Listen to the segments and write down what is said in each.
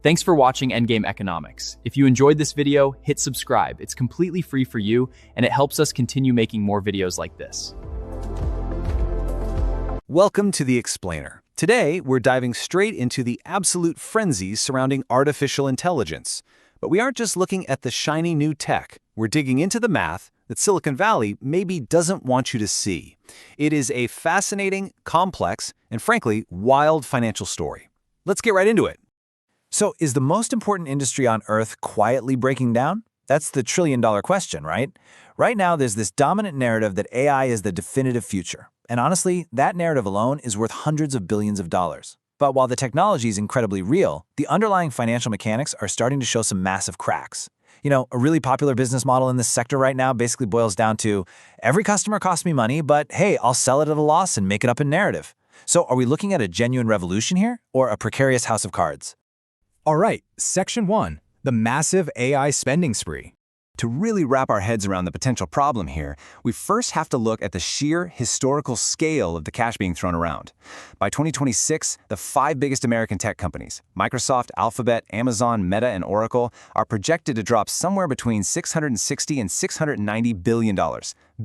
Thanks for watching Endgame Economics. If you enjoyed this video, hit subscribe. It's completely free for you, and it helps us continue making more videos like this. Welcome to The Explainer. Today, we're diving straight into the absolute frenzy surrounding artificial intelligence. But we aren't just looking at the shiny new tech. We're digging into the math that Silicon Valley maybe doesn't want you to see. It is a fascinating, complex, and frankly, wild financial story. Let's get right into it. So, is the most important industry on Earth quietly breaking down? That's the trillion-dollar question, right? Right now, there's this dominant narrative that AI is the definitive future. And honestly, that narrative alone is worth hundreds of billions of dollars. But while the technology is incredibly real, the underlying financial mechanics are starting to show some massive cracks. You know, a really popular business model in this sector right now basically boils down to, every customer costs me money, but hey, I'll sell it at a loss and make it up in narrative. So are we looking at a genuine revolution here, or a precarious house of cards? All right, Section 1, the massive AI spending spree. To really wrap our heads around the potential problem here, we first have to look at the sheer historical scale of the cash being thrown around. By 2026, the 5 biggest American tech companies, Microsoft, Alphabet, Amazon, Meta, and Oracle, are projected to drop somewhere between $660 and $690 billion.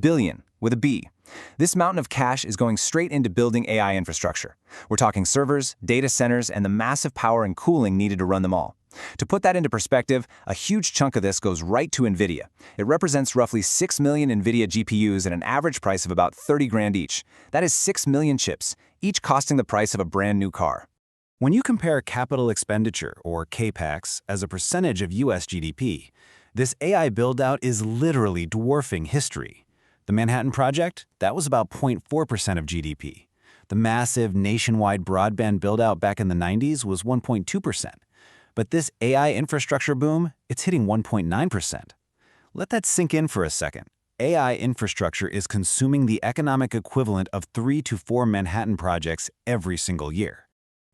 Billion, with a B. This mountain of cash is going straight into building AI infrastructure. We're talking servers, data centers, and the massive power and cooling needed to run them all. To put that into perspective, a huge chunk of this goes right to Nvidia. It represents roughly 6 million Nvidia GPUs at an average price of about 30 grand each. That is 6 million chips, each costing the price of a brand new car. When you compare capital expenditure, or capex, as a percentage of US GDP, this AI build-out is literally dwarfing history. The Manhattan Project, that was about 0.4% of GDP. The massive nationwide broadband build-out back in the 90s was 1.2%. But this AI infrastructure boom, it's hitting 1.9%. Let that sink in for a second. AI infrastructure is consuming the economic equivalent of 3 to 4 Manhattan projects every single year.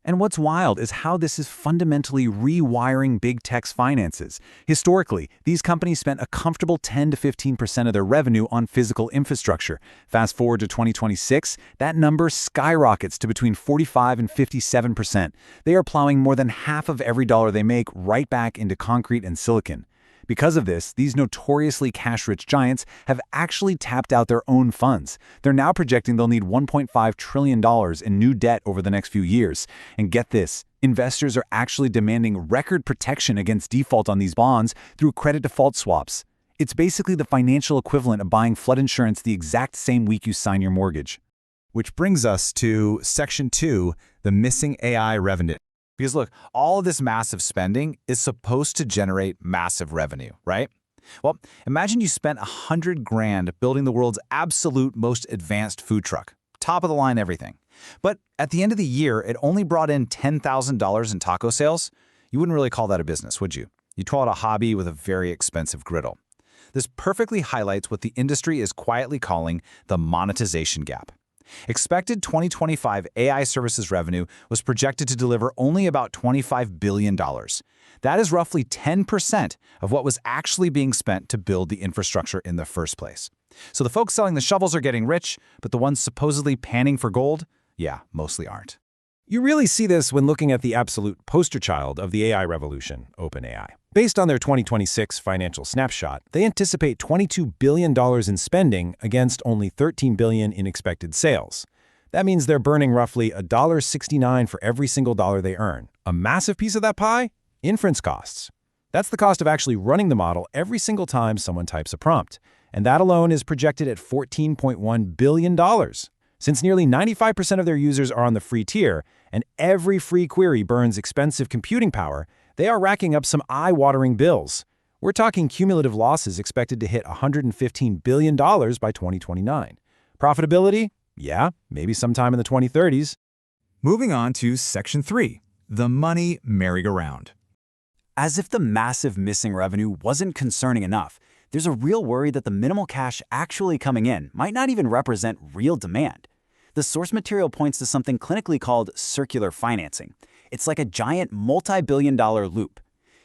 And what's wild is how this is fundamentally rewiring big tech's finances. Historically, these companies spent a comfortable 10 to 15% of their revenue on physical infrastructure. Fast forward to 2026, that number skyrockets to between 45 and 57%. They are plowing more than half of every dollar they make right back into concrete and silicon. Because of this, these notoriously cash-rich giants have actually tapped out their own funds. They're now projecting they'll need $1.5 trillion in new debt over the next few years. And get this, investors are actually demanding record protection against default on these bonds through credit default swaps. It's basically the financial equivalent of buying flood insurance the exact same week you sign your mortgage. Which brings us to Section 2, the missing AI revenue. Because look, all of this massive spending is supposed to generate massive revenue, right? Well, imagine you spent 100 grand building the world's absolute most advanced food truck. Top of the line everything. But at the end of the year, it only brought in $10,000 in taco sales. You wouldn't really call that a business, would you? You'd call it a hobby with a very expensive griddle. This perfectly highlights what the industry is quietly calling the monetization gap. Expected 2025 AI services revenue was projected to deliver only about $25 billion. That is roughly 10% of what was actually being spent to build the infrastructure in the first place. So the folks selling the shovels are getting rich, but the ones supposedly panning for gold, yeah, mostly aren't. You really see this when looking at the absolute poster child of the AI revolution, OpenAI. Based on their 2026 financial snapshot, they anticipate $22 billion in spending against only $13 billion in expected sales. That means they're burning roughly $1.69 for every single dollar they earn. A massive piece of that pie? Inference costs. That's the cost of actually running the model every single time someone types a prompt. And that alone is projected at $14.1 billion. Since nearly 95% of their users are on the free tier, and every free query burns expensive computing power, they are racking up some eye-watering bills. We're talking cumulative losses expected to hit $115 billion by 2029. Profitability? Yeah, maybe sometime in the 2030s. Moving on to Section 3, the money merry-go-round. As if the massive missing revenue wasn't concerning enough, there's a real worry that the minimal cash actually coming in might not even represent real demand. The source material points to something clinically called circular financing. It's like a giant multi-billion-dollar loop.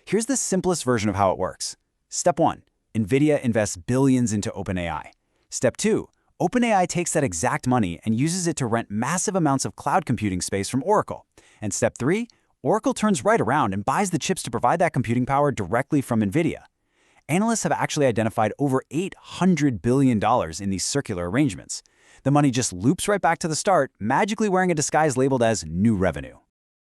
Here's the simplest version of how it works. Step 1. Nvidia invests billions into OpenAI. Step 2. OpenAI takes that exact money and uses it to rent massive amounts of cloud computing space from Oracle. And Step 3. Oracle turns right around and buys the chips to provide that computing power directly from Nvidia. Analysts have actually identified over $800 billion in these circular arrangements. The money just loops right back to the start, magically wearing a disguise labeled as new revenue.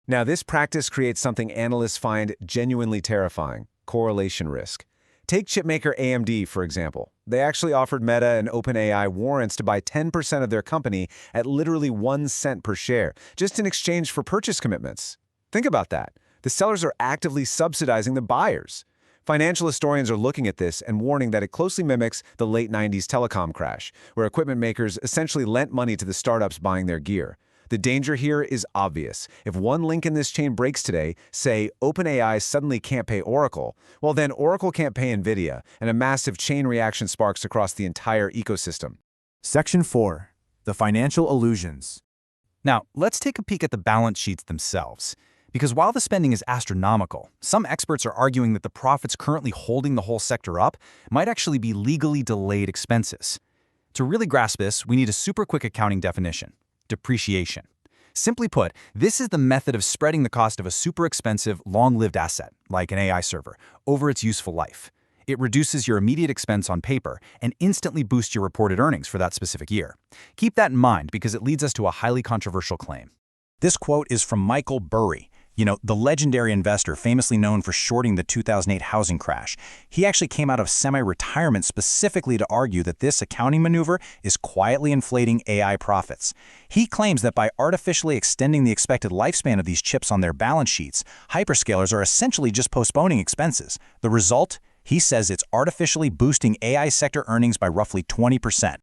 Now, this practice creates something analysts find genuinely terrifying: correlation risk. Take chipmaker AMD, for example. They actually offered Meta and OpenAI warrants to buy 10% of their company at literally 1 cent per share, just in exchange for purchase commitments. Think about that. The sellers are actively subsidizing the buyers. Financial historians are looking at this and warning that it closely mimics the late 90s telecom crash, where equipment makers essentially lent money to the startups buying their gear. The danger here is obvious. If one link in this chain breaks today, say OpenAI suddenly can't pay Oracle, well then Oracle can't pay Nvidia, and a massive chain reaction sparks across the entire ecosystem. Section 4. The financial illusions. Now, let's take a peek at the balance sheets themselves. Because while the spending is astronomical, some experts are arguing that the profits currently holding the whole sector up might actually be legally delayed expenses. To really grasp this, we need a super quick accounting definition: depreciation. Simply put, this is the method of spreading the cost of a super expensive, long-lived asset, like an AI server, over its useful life. It reduces your immediate expense on paper and instantly boosts your reported earnings for that specific year. Keep that in mind because it leads us to a highly controversial claim. This quote is from Michael Burry, the legendary investor famously known for shorting the 2008 housing crash. He actually came out of semi-retirement specifically to argue that this accounting maneuver is quietly inflating AI profits. He claims that by artificially extending the expected lifespan of these chips on their balance sheets, hyperscalers are essentially just postponing expenses. The result? He says it's artificially boosting AI sector earnings by roughly 20%.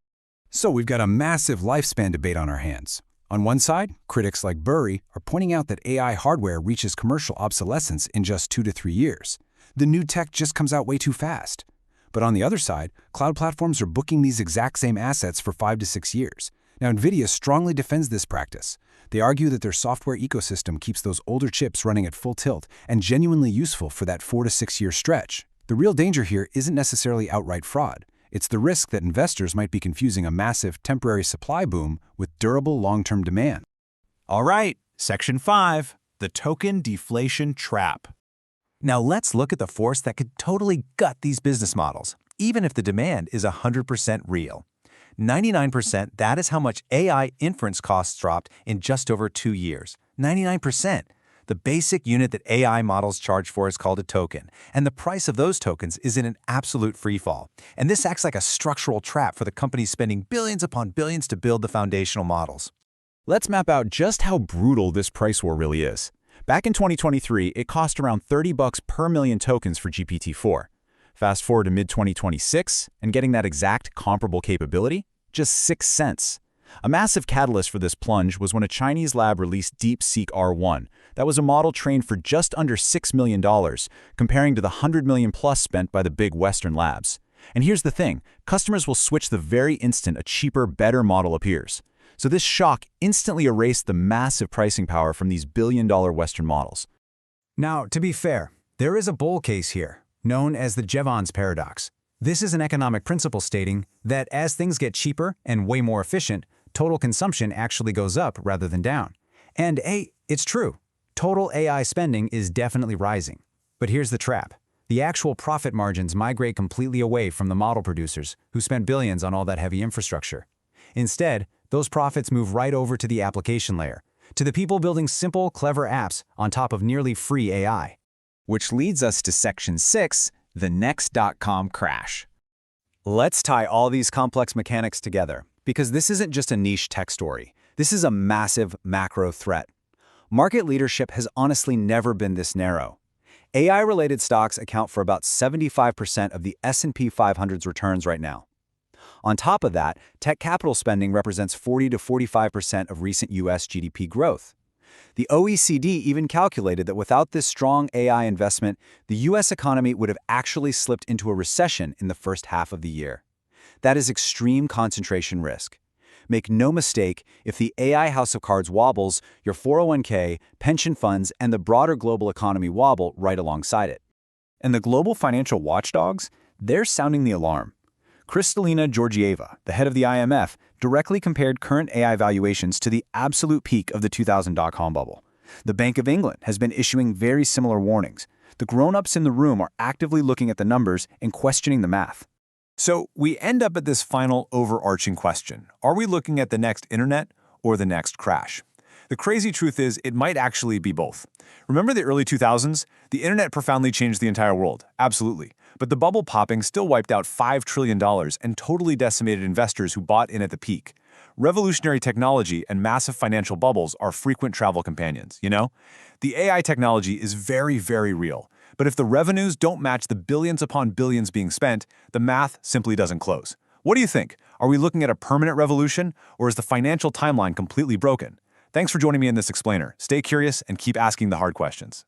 So we've got a massive lifespan debate on our hands. On one side, critics like Burry are pointing out that AI hardware reaches commercial obsolescence in just 2 to 3 years. The new tech just comes out way too fast. But on the other side, cloud platforms are booking these exact same assets for 5 to 6 years. Now, Nvidia strongly defends this practice. They argue that their software ecosystem keeps those older chips running at full tilt and genuinely useful for that 4 to 6 year stretch. The real danger here isn't necessarily outright fraud. It's the risk that investors might be confusing a massive temporary supply boom with durable long-term demand. All right, Section 5. The token deflation trap. Now let's look at the force that could totally gut these business models, even if the demand is 100% real. 99%, that is how much AI inference costs dropped in just over 2 years. 99%. The basic unit that AI models charge for is called a token, and the price of those tokens is in an absolute freefall. And this acts like a structural trap for the companies spending billions upon billions to build the foundational models. Let's map out just how brutal this price war really is. Back in 2023, it cost around $30 per million tokens for GPT-4. Fast forward to mid-2026, and getting that exact comparable capability? Just 6 cents. A massive catalyst for this plunge was when a Chinese lab released DeepSeek R1. That was a model trained for just under $6 million, comparing to the $100 million plus spent by the big Western labs. And here's the thing, customers will switch the very instant a cheaper, better model appears. So this shock instantly erased the massive pricing power from these billion-dollar Western models. Now, to be fair, there is a bull case here, known as the Jevons paradox. This is an economic principle stating that as things get cheaper and way more efficient, total consumption actually goes up rather than down. And it's true. Total AI spending is definitely rising. But here's the trap. The actual profit margins migrate completely away from the model producers who spent billions on all that heavy infrastructure. Instead, those profits move right over to the application layer, to the people building simple, clever apps on top of nearly free AI. Which leads us to Section 6, the next dot-com crash. Let's tie all these complex mechanics together, because this isn't just a niche tech story. This is a massive macro threat. Market leadership has honestly never been this narrow. AI-related stocks account for about 75% of the S&P 500's returns right now. On top of that, tech capital spending represents 40 to 45% of recent U.S. GDP growth. The OECD even calculated that without this strong AI investment, the U.S. economy would have actually slipped into a recession in the first half of the year. That is extreme concentration risk. Make no mistake, if the AI house of cards wobbles, your 401k, pension funds, and the broader global economy wobble right alongside it. And the global financial watchdogs, they're sounding the alarm. Kristalina Georgieva, the head of the IMF, directly compared current AI valuations to the absolute peak of the 2000 dot-com bubble. The Bank of England has been issuing very similar warnings. The grown-ups in the room are actively looking at the numbers and questioning the math. So we end up at this final overarching question. Are we looking at the next internet or the next crash? The crazy truth is it might actually be both. Remember the early 2000s? The internet profoundly changed the entire world. Absolutely. But the bubble popping still wiped out $5 trillion and totally decimated investors who bought in at the peak. Revolutionary technology and massive financial bubbles are frequent travel companions, you know? The AI technology is very, very real. But if the revenues don't match the billions upon billions being spent, the math simply doesn't close. What do you think? Are we looking at a permanent revolution, or is the financial timeline completely broken? Thanks for joining me in this explainer. Stay curious and keep asking the hard questions.